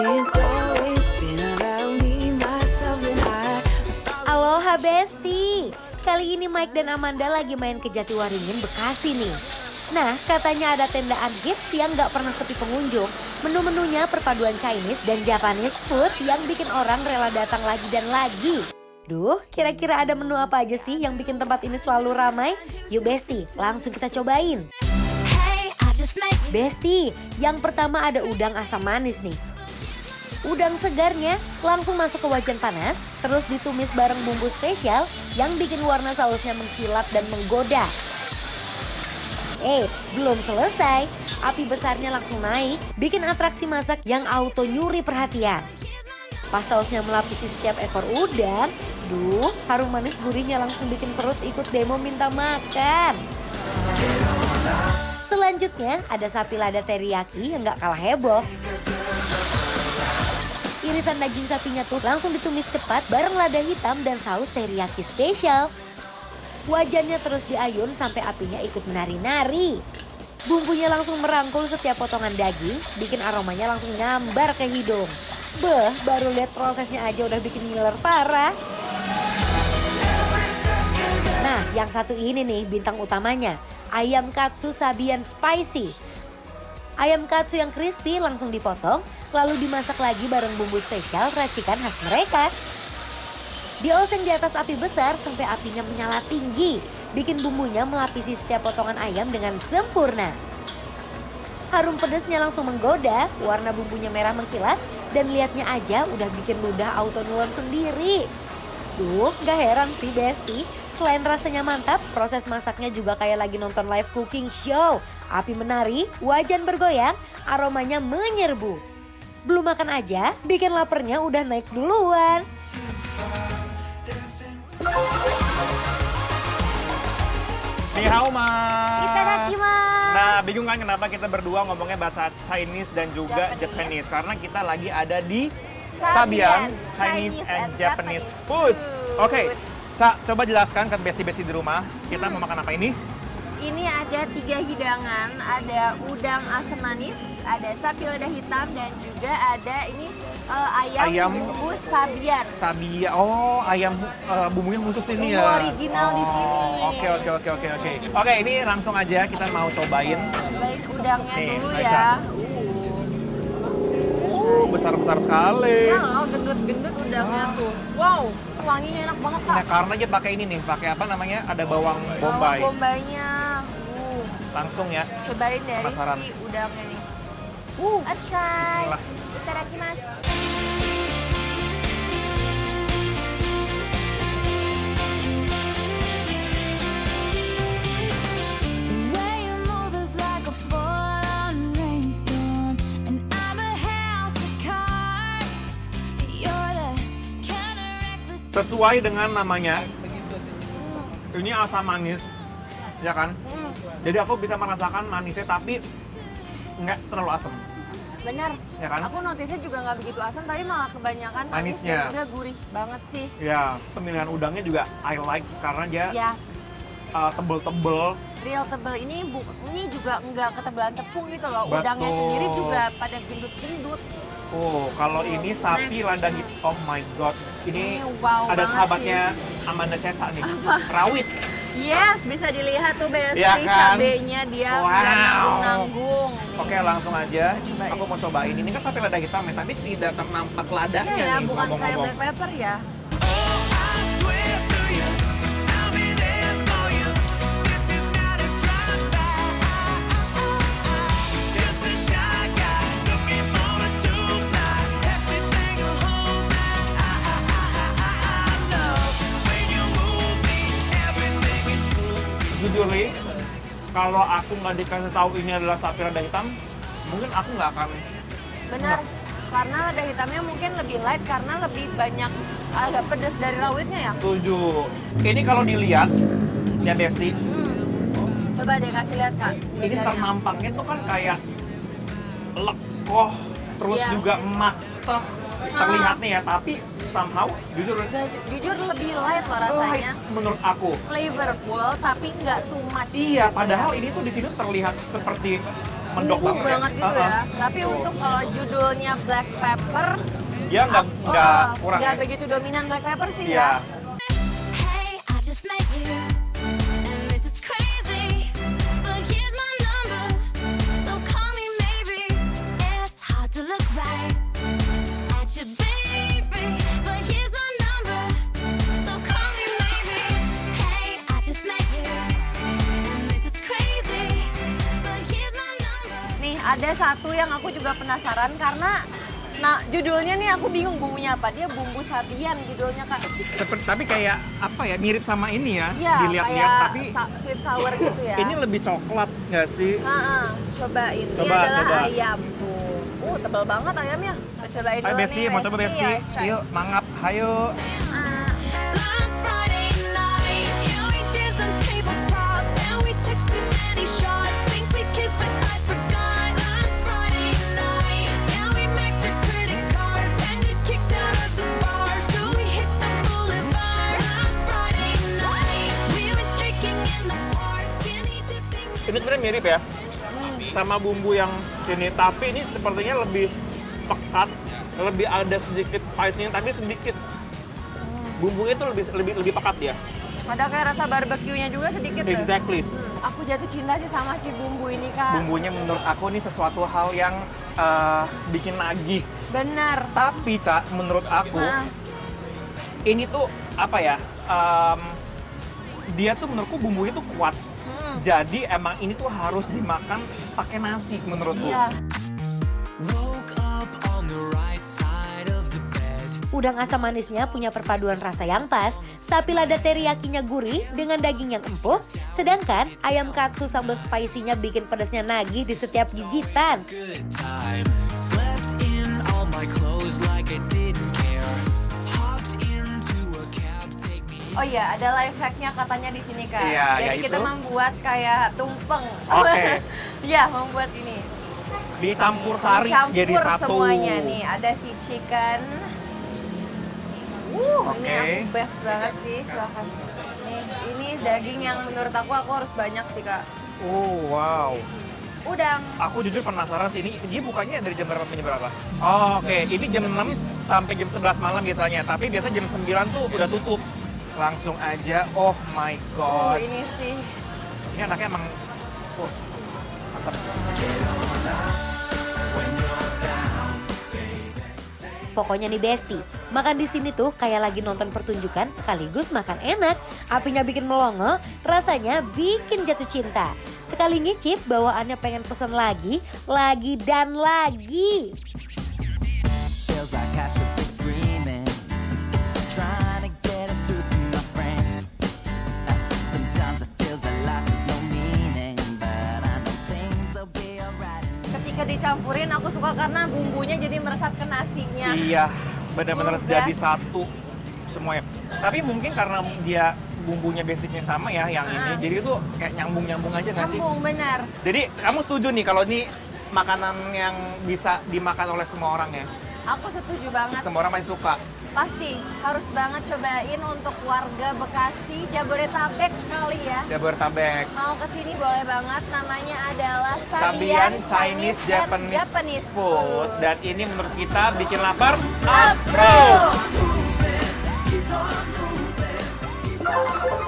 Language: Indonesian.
It's always been about me, myself and I. Aloha Besti, kali ini Mike dan Amanda lagi main ke Jatiwaringin, Bekasi nih. Nah, katanya ada tendaan hits yang gak pernah sepi pengunjung. Menu-menunya perpaduan Chinese dan Japanese food yang bikin orang rela datang lagi dan lagi. Duh, kira-kira ada menu apa aja sih yang bikin tempat ini selalu ramai? Yuk Besti, langsung kita cobain. Besti, yang pertama ada udang asam manis nih. Udang segarnya langsung masuk ke wajan panas, terus ditumis bareng bumbu spesial yang bikin warna sausnya mengkilap dan menggoda. Eits, belum selesai. Api besarnya langsung naik, bikin atraksi masak yang auto nyuri perhatian. Pas sausnya melapisi setiap ekor udang, harum manis gurihnya langsung bikin perut ikut demo minta makan. Selanjutnya ada sapi lada teriyaki yang gak kalah heboh. Irisan daging sapinya tuh langsung ditumis cepat bareng lada hitam dan saus teriyaki spesial. Wajannya terus diayun sampai apinya ikut menari-nari. Bumbunya langsung merangkul setiap potongan daging, bikin aromanya langsung nyambar ke hidung. Beh, baru lihat prosesnya aja udah bikin ngiler parah. Nah, yang satu ini nih bintang utamanya, ayam katsu sabian spicy. Ayam katsu yang crispy langsung dipotong, lalu dimasak lagi bareng bumbu spesial racikan khas mereka. Dioseng di atas api besar sampai apinya menyala tinggi, bikin bumbunya melapisi setiap potongan ayam dengan sempurna. Harum pedasnya langsung menggoda, warna bumbunya merah mengkilat, dan liatnya aja udah bikin ludah auto nulon sendiri. Duh, gak heran sih Besti. Selain rasanya mantap, proses masaknya juga kayak lagi nonton live cooking show. Api menari, wajan bergoyang, aromanya menyerbu. Belum makan aja, bikin laparnya udah naik duluan. Ni hao ma. Itadakimasu. Nah, bingung kan kenapa kita berdua ngomongnya bahasa Chinese dan juga Japanese? Karena kita lagi ada di Sabian Chinese and Japanese Food. Oke, Ca, coba jelaskan ke besti-besti di rumah, kita mau makan apa ini? Ini ada 3 hidangan, ada udang asam manis, ada sapi lada hitam, dan juga ada ini ayam bumbu sabian. Sabia, oh ayam bumbunya khusus ini Bumbu ya? original di sini. Oke. Oke, ini langsung aja kita mau cobain. Cobain udangnya Nih, dulu baca. ya. Besar-besar sekali. Ya loh, gendut-gendut udangnya tuh. Wow, wanginya enak banget Kak. Nah, karena dia pakai ini nih, pakai apa namanya? Ada bawang bombay. Bawang bombaynya. Langsung ya. Cobain dari Penasaran. si udangnya nih. Let's try. Bismillah. Itadakimasu. Sesuai dengan namanya, ini asam manis, ya kan? Jadi aku bisa merasakan manisnya tapi nggak terlalu asam. Benar. Ya kan? Aku notisnya juga nggak begitu asam, tapi malah kebanyakan manis Manisnya. dan juga gurih banget sih. Ya, pemilihan udangnya juga I like karena dia Yes. tebel-tebel. Real tebel ini juga nggak ketebalan tepung gitu loh. Betul. Udangnya sendiri juga pada gendut-gendut. Oh, kalau ini sapi Next. lada hitam, oh my god. Ini wow ada banget sahabatnya Amanda Cesa nih, rawit. Yes, bisa dilihat tuh Besti, Ya kan? cabenya dia Wow. udah nanggung-nanggung. Oke, langsung aja. Cobain. Aku mau cobain. Ini kan sapi lada hitam ya, tapi tidak nampak ladanya Iya ya, nih, bukan kayak ngomong-ngomong. black pepper ya. Jujur nih, kalau aku nggak dikasih tahu ini adalah sapi lada hitam, mungkin aku nggak akan. Benar. Karena lada hitamnya mungkin lebih light karena lebih banyak agak pedas dari rawitnya ya. Setuju. Ini kalau dilihat, ya Besti, Coba deh kasih lihat Kak. ini Bedanya. ternampaknya tuh kan kayak lekoh, terus Iya. juga matah terlihatnya ya, tapi somehow jujur Jujur lebih light loh rasanya. menurut aku. Flavorful tapi nggak too much. Iya, gitu padahal ya. ini tuh di sini terlihat seperti mendok bumbu banget gitu ya. Tapi untuk kalau judulnya black pepper, Dia nggak kurang nggak ya. begitu dominan black pepper sih Iya. ya. Hey, I just met you, and this is crazy. But here's my number, so call me maybe. It's hard to look right at your baby, but here's my number, so call me maybe. Hey, I just met you, and this is crazy. But here's my number. Nih ada satu yang aku juga penasaran karena judulnya nih aku bingung bumbunya apa. Dia bumbu sabian judulnya Kak. Seperti tapi kayak apa ya, mirip sama ini ya, Iya, dilihat-lihat kayak tapi sweet sour gitu ya. ini lebih coklat nggak sih? Cobain. Ini Coba, adalah coba. ayam tuh. Tebal banget ayamnya. Cobain Ayo dulu Besti, nih. mau coba Besti? Yes, try. Yuk, mangap, ayo. Last Friday night, yeah, we danced on tabletops, and we took too many shots. Think we kissed, but I forgot. Last Friday night, yeah, we maxed our credit cards and got kicked out of the bar, so we hit the boulevard. Last Friday night, we went streaking in the park, skinny dipping. Ini sebenarnya mirip ya, sama bumbu yang sini, tapi ini sepertinya lebih pekat, lebih ada sedikit spice-nya, tapi sedikit. Bumbunya itu lebih pekat ya. Ada kayak rasa barbeque-nya juga sedikit tuh. Exactly. Aku jatuh cinta sih sama si bumbu ini Kak. Bumbunya menurut aku nih sesuatu hal yang bikin nagih. Benar. Tapi Ca, menurut aku Nah, ini tuh apa ya? Dia tuh menurutku bumbunya tuh kuat. Jadi emang ini tuh harus dimakan pakai nasi menurutku. iya. Woke up on the right side of the bed. Udang asam manisnya punya perpaduan rasa yang pas, sapi lada teriyakinya gurih dengan daging yang empuk, sedangkan ayam katsu sambal spicy-nya bikin pedasnya nagih di setiap gigitan. Good time. Slept in all my clothes like I didn't care. Hopped into a cab, take me. Oh iya, ada life hack-nya katanya di sini Kak. Iya, Jadi yaitu? kita membuat kayak tumpeng. Oke. Iya, membuat ini. Dicampur sari Campur jadi satu. semuanya nih. Ada si chicken. Ini Oke. aku best banget sih, silahkan. Nih, ini daging yang menurut aku harus banyak sih Kak. Oh wow. Udang. Aku jujur penasaran sih, ini dia bukanya dari jam berapa sampai jam berapa? Oh, oke, ini jam 6 sampai jam 11 malam biasanya, tapi biasa jam 9 tuh udah tutup. Langsung aja, oh my god. Ini sih. Ini anaknya emang mantap. Pokoknya nih Besti, makan di sini tuh kayak lagi nonton pertunjukan sekaligus makan enak. Apinya bikin melongo, rasanya bikin jatuh cinta. Sekali ngicip, bawaannya pengen pesen lagi dan lagi. Feels like I should be screaming. Trying to get it through to my friends. Sometimes it feels that life has no meaning, but I know things will be alright. Ketika dicampurin aku suka karena bumbunya jadi meresap ke nasinya. Iya, benar-benar Oh, jadi best. satu semuanya. Tapi mungkin karena dia bumbunya basicnya sama ya yang ini, jadi itu kayak nyambung-nyambung aja nggak sih? Nyambung benar. Jadi kamu setuju nih kalau ini makanan yang bisa dimakan oleh semua orang ya? Aku setuju banget. Semua orang pasti suka. Pasti harus banget cobain untuk warga Bekasi, Jabodetabek kali ya. Jabodetabek. Mau kesini boleh banget, namanya adalah Sabian Chinese and Japanese food. Dan ini menurut kita bikin lapar. Approve! Approve!